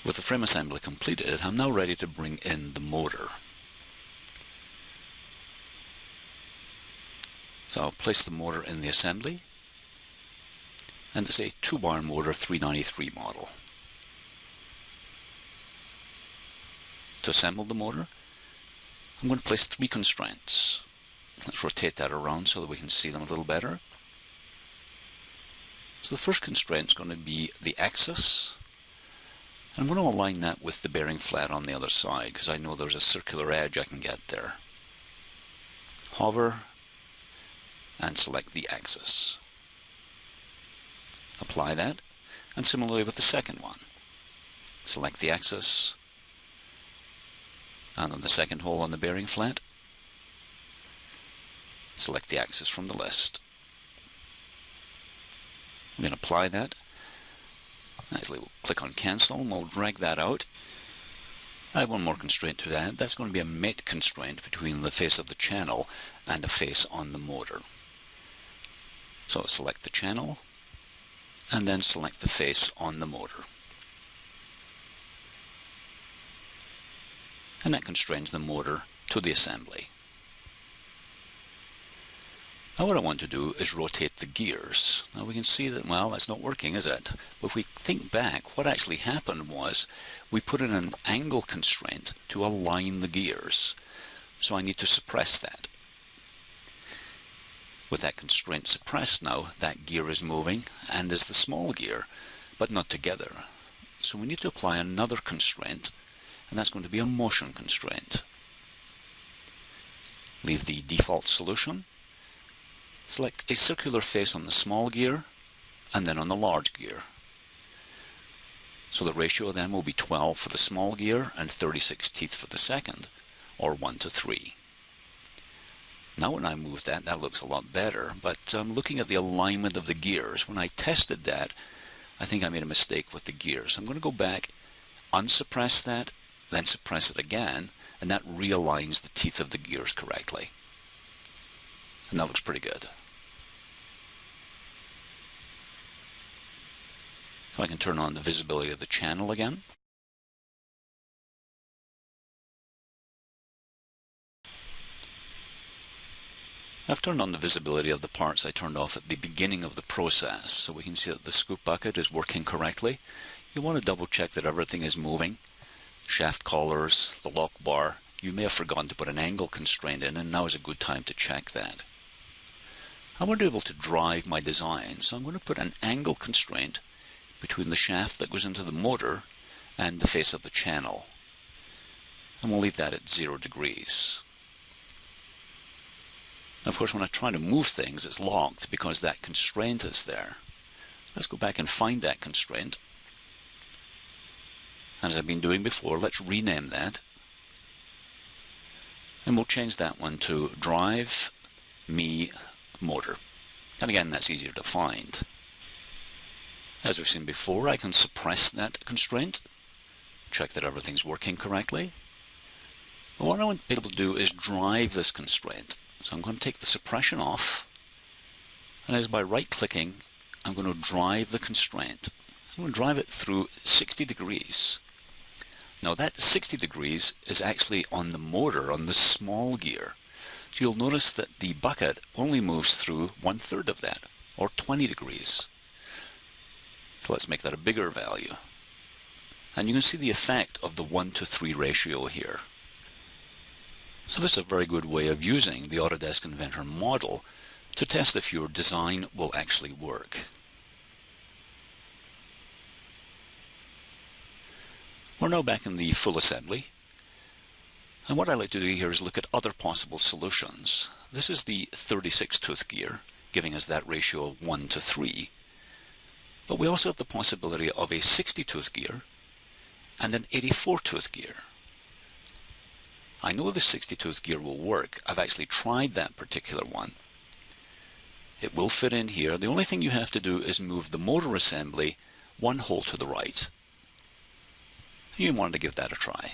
With the frame assembly completed, I'm now ready to bring in the motor. So I'll place the motor in the assembly, and it's a 2-bar motor 393 model. To assemble the motor, I'm going to place 3 constraints. Let's rotate that around so that we can see them a little better. So the first constraint is going to be the axis. I'm going to align that with the bearing flat on the other side because I know there's a circular edge I can get there. Hover and select the axis. Apply that, and similarly with the second one. Select the axis, and on the second hole on the bearing flat, select the axis from the list. I'm going to apply that. Actually, we'll click on cancel and we'll drag that out. I have one more constraint to add. That's going to be a mate constraint between the face of the channel and the face on the motor. So select the channel and then select the face on the motor. And that constrains the motor to the assembly. Now what I want to do is rotate the gears. Now we can see that, well, that's not working, is it? But if we think back, what actually happened was we put in an angle constraint to align the gears. So I need to suppress that. With that constraint suppressed now, that gear is moving, and is the small gear, but not together. So we need to apply another constraint, and that's going to be a motion constraint. Leave the default solution. Select a circular face on the small gear, and then on the large gear. So the ratio then will be 12 for the small gear and 36 teeth for the second, or 1:3. Now when I move that, that looks a lot better, but looking at the alignment of the gears, when I tested that, I think I made a mistake with the gears. I'm going to go back, unsuppress that, then suppress it again, and that realigns the teeth of the gears correctly. And that looks pretty good. So I can turn on the visibility of the channel again. I've turned on the visibility of the parts I turned off at the beginning of the process, so we can see that the scoop bucket is working correctly. You want to double check that everything is moving. Shaft collars, the lock bar. You may have forgotten to put an angle constraint in, and now is a good time to check that. I want to be able to drive my design, so I'm going to put an angle constraint between the shaft that goes into the motor and the face of the channel. And we'll leave that at 0 degrees. Now, of course, when I try to move things, it's locked because that constraint is there. Let's go back and find that constraint. And as I've been doing before, let's rename that. And we'll change that one to Drive Me Motor. And again, that's easier to find. As we've seen before, I can suppress that constraint. Check that everything's working correctly. But what I want to be able to do is drive this constraint. So I'm going to take the suppression off, and as by right-clicking, I'm going to drive the constraint. I'm going to drive it through 60 degrees. Now that 60 degrees is actually on the motor, on the small gear. So you'll notice that the bucket only moves through 1/3 of that, or 20 degrees. So let's make that a bigger value. And you can see the effect of the 1:3 ratio here. So this is a very good way of using the Autodesk Inventor model to test if your design will actually work. We're now back in the full assembly. And what I like to do here is look at other possible solutions. This is the 36-tooth gear, giving us that ratio of 1:3. But we also have the possibility of a 60-tooth gear and an 84-tooth gear. I know the 60-tooth gear will work. I've actually tried that particular one. It will fit in here. The only thing you have to do is move the motor assembly 1 hole to the right. You wanted to give that a try.